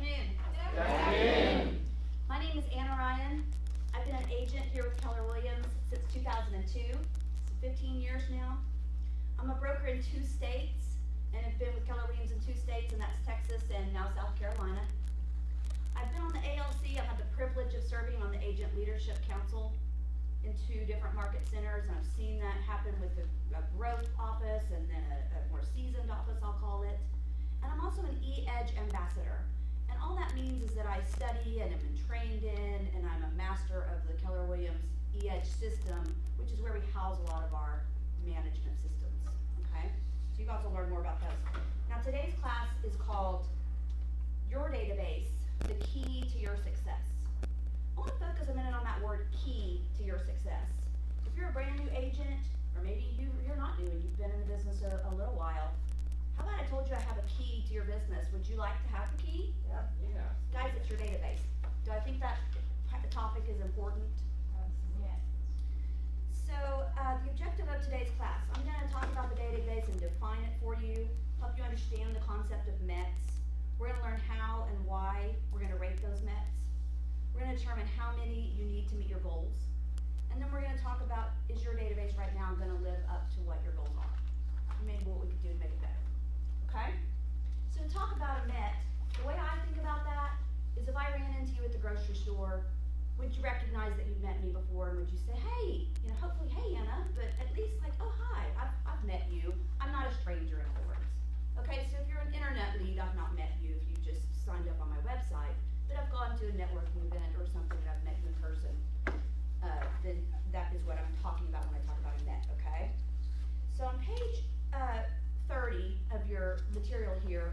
afternoon. Good afternoon. My name is Anna Ryan. I've been an agent here with Keller Williams since 2002, so 15 years now. I'm a broker in 2 states and have been with Keller Williams in 2 states, and that's Texas and now South Carolina. I've been on the ALC. I've had the privilege of serving on the Agent Leadership Council in 2 different market centers, and I've seen that happen with a growth office and then a more seasoned office, I'll call it. And I'm also an E-Edge ambassador. And all that means is that I study and am trained in, and I'm a master of the Keller Williams E-Edge system, which is where we house a lot of our management systems, okay? So you guys will learn more about those. Now today's class is called Your Database, the Key to Your Success. I want to focus a minute on that word, key to your success. If you're a brand new agent, or maybe you're not new and you've been in the business a little while, how about I told you I have a key to your business? Would you like to have the key? Yeah. Guys, it's your database. Do I think that the topic is important? Yes. So the objective of today's class, I'm going to talk about the database and define it for you, help you understand the concept of METs. We're going to learn how and why we're going to rate those METs. We're going to determine how many you need to meet your goals. And then we're going to talk about, is your database right now going to live up to what your goals are? And maybe what we could do to make it better. Okay? So to talk about a MET, the way I think about that is if I ran into you at the grocery store, would you recognize that you've met me before, and would you say, hey, hopefully, hey Anna, but at least like, oh hi, I've met you. I'm not a stranger, in other words. Okay, so if you're an internet lead, I've not met you if you just signed up on my website, but I've gone to a networking event or something and I've met you in person, then that is what I'm talking about when I talk about a MET, okay? So on page 30 of your material here,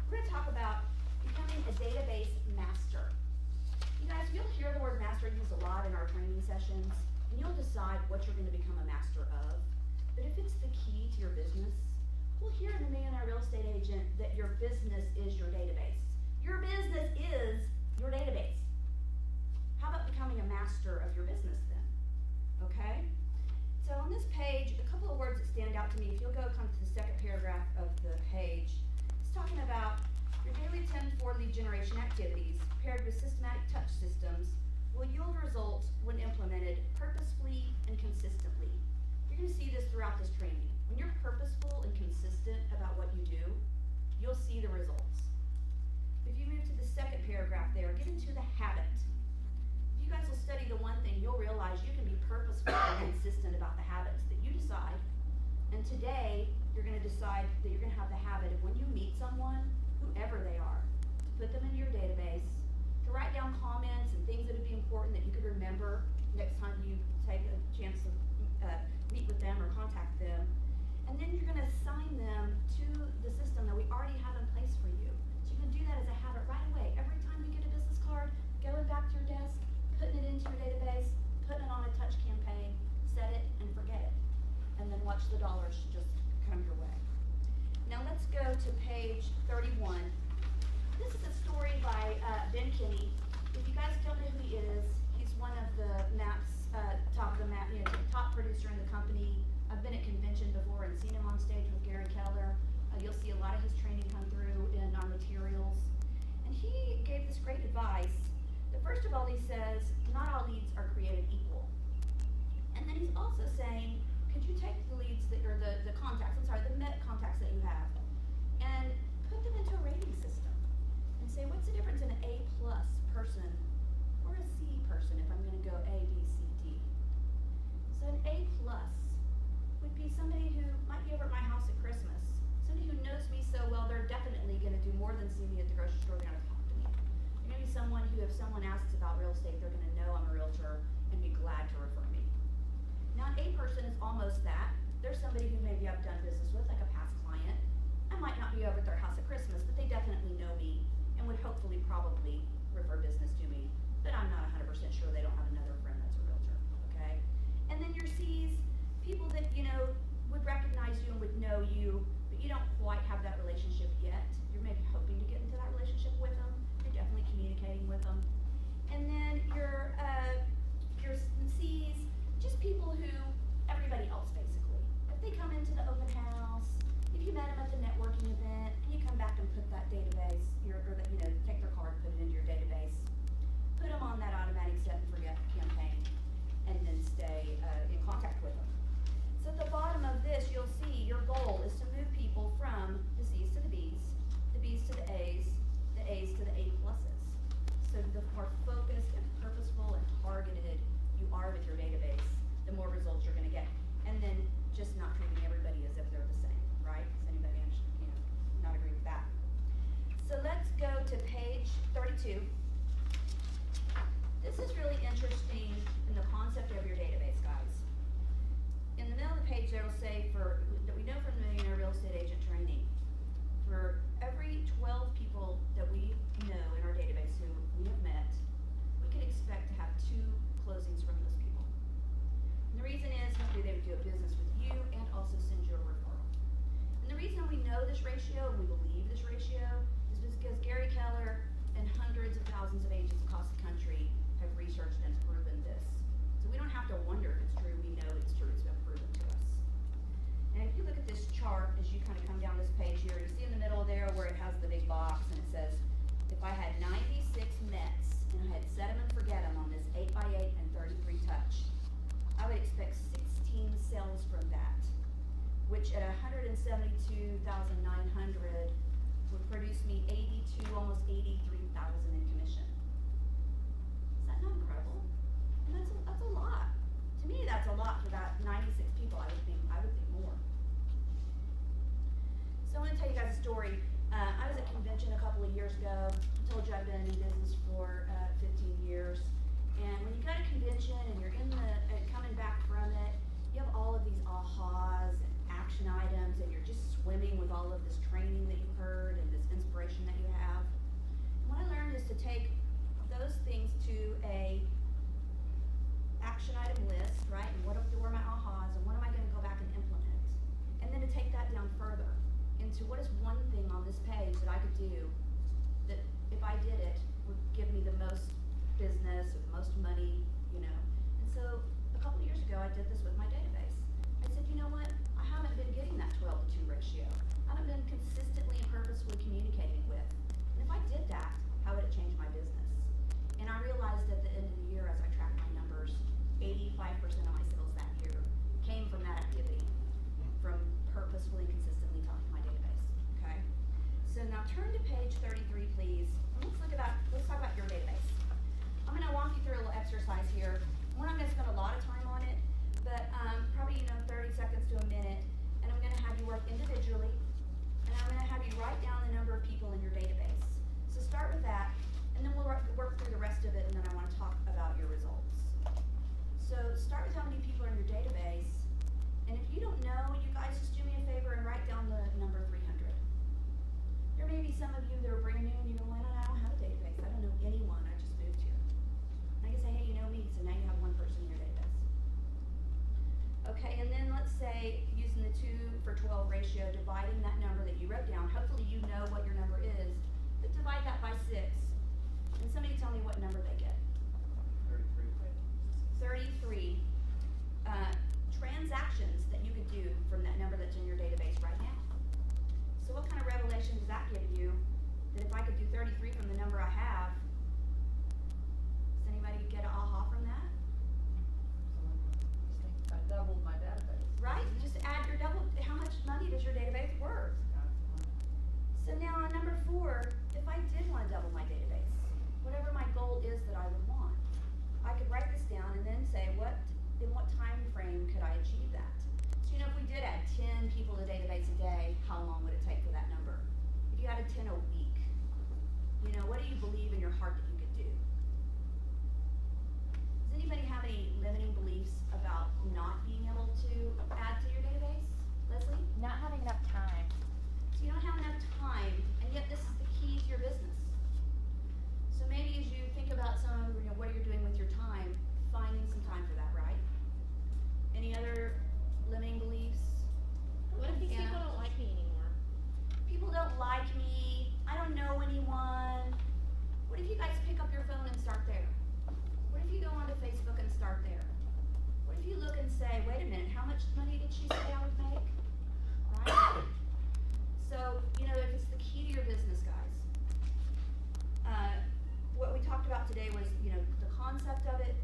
we're going to talk about becoming a database master. You guys, you'll hear the word master used a lot in our training sessions, and you'll decide what you're going to become a master of. But if it's the key to your business, we'll hear in the Millionaire Real Estate Agent that your business is your database. Your business is your database. How about becoming a master of your business then? Okay? So on this page, a couple of words that stand out to me. If you'll go come to the second paragraph of the page, it's talking about your daily 10-4 lead generation activities paired with systematic touch systems will yield results when implemented purposefully and consistently. You're going to see this throughout this training. When you're purposeful and consistent about what you do, you'll see the results. If you move to the second paragraph there, get into the habit. If you guys will study the one thing, you'll realize you can be purposeful and consistent about the habits that you decide. And today, you're going to decide that you're going to have the habit of when you meet someone, whoever they are, to put them into your database, to write down comments and things that would be important that you could remember next time you take a chance to meet with them or contact them. And then you're going to assign them to the system that we already have in place for you. So you can do that as a habit right away. Every time you get a business card, going back to your desk, putting it into your database, putting it on a touch campaign, set it and forget it. And then watch the dollars just come your way. Now let's go to page 31. This is a story by Ben Kinney. If you guys don't know who he is, he's one of the MAP's top of the map, top producer in the company. I've been at convention before and seen him on stage with Gary Keller. You'll see a lot of his training come through in our materials. And he gave this great advice that first of all he says, not all leads are created equal. And then he's also saying, could you take the leads that are the contacts, the MET contacts that you have, and put them into a rating system and say, what's the difference in an A+ person or a C person if I'm going to go A, B, C, D? So an A+ would be somebody who might be over at my house at Christmas, somebody who knows me so well they're definitely going to do more than see me at the grocery store, they're going to talk to me. Maybe someone who, if someone asks about real estate, they're going to know I'm a realtor and be glad to refer me. Now an A person is almost that. There's somebody who maybe I've done business with, like a past client. I might not be over at their house at Christmas, but they definitely know me and would hopefully probably refer business to me. But I'm not 100% sure they don't have another friend that's a realtor, okay? And then your C's, people that, would recognize you and would know you, but you don't quite have that relationship yet. You're maybe hoping to get into that relationship with them. You're definitely communicating with them. And then your C's, just people who, everybody else basically. If they come into the open house, if you met them at the networking event, and you come back and put that database go to page 32. This is really interesting in the concept of your database, guys. In the middle of the page, there will say that we know from the Millionaire Real Estate Agent Training, for every 12 people that we know in our database who we have met, we can expect to have 2 closings from those people. And the reason is, hopefully they would do a business with you and also send you a referral. And the reason we know this ratio and we believe this ratio is because Gary Keller and hundreds of thousands of agents across the country have researched and proven this. So we don't have to wonder if it's true, we know it's true, it's been proven to us. And if you look at this chart, as you kind of come down this page here, you see in the middle there where it has the big box and it says, if I had 96 Mets and I had set them and forget them on this 8x8 and 33 touch, I would expect 16 sales from that, which at 172,900 would produce me 82, almost 83,000 in commission. Is that not incredible? And that's a lot. To me, that's a lot for that 96 people. I would think more. So I want to tell you guys a story. I was at a convention a couple of years ago. I told you I've been in business for 15 years. And when you go to a convention and you're coming back from it, you have all of these ahas and action items, and you're just swimming with all of this training that you've heard and this inspiration that you have. And what I learned is to take those things to a action item list, right? And what were my ahas, and what am I going to go back and implement? And then to take that down further into what is one thing on this page that I could do that, if I did it, would give me the most business or the most money, you know. And so a couple of years ago, I did this with my database. I said, you know what? I haven't been getting that 12-to-2 ratio. I haven't been consistently and purposefully communicating with. And if I did that, how would it change my business? And I realized at the end of the year, as I tracked my numbers, 85% of my sales that year came from that activity, from purposefully and consistently talking to my database, okay? So now turn to page 33, please. And let's talk about your database. I'm gonna walk you through a little exercise here. We're not gonna spend a lot of time on it, but probably 30 seconds to a minute, and I'm gonna have you work individually, and I'm gonna have you write down the number of people in your database. So start with that, and then we'll work through the rest of it, and then I wanna talk about your results. So start with how many people are in your database, and if you don't know, you guys just do me a favor and write down the number 300. There may be some of you that are brand new and you go, well, I don't have a database. I don't know anyone. I just moved here. And I can say, hey, you know me, so now you have one person in your database. Okay, and then let's say using the 2:12 ratio, dividing that number that you wrote down. Hopefully you know what your number is, but divide that by 6. And somebody tell me what number they get. 33 transactions that you could do from that number that's in your database right now. So what kind of revelation does that give you? That if I could do 33 from the number I have, does anybody get an aha from that? I doubled my database. Right? Just add your double. How much money does your database worth? So now on number 4, if I did want to double my database, whatever my goal is that I would want, I could write this down and then say in what time frame could I achieve that? So if we did add 10 people to the database a day, how long would it take for that number? If you added 10 a week, what do you believe in your heart that you could do? Does anybody have any limiting beliefs about not being able to add to your database? Leslie? Not having enough time. So you don't have enough time, and yet this is the key to your business. So maybe as you think about what you're doing with your time, finding some time for that, right? Any other limiting beliefs? What if these Anna? people don't like me anymore? People don't like me. I don't know anyone. What if you guys pick up your phone and start there? What if you go onto Facebook and start there? What if you look and say, wait a minute, how much money did she say I would make? Right? So, if it's the key to your business, guys. What we talked about today was, the concept of it,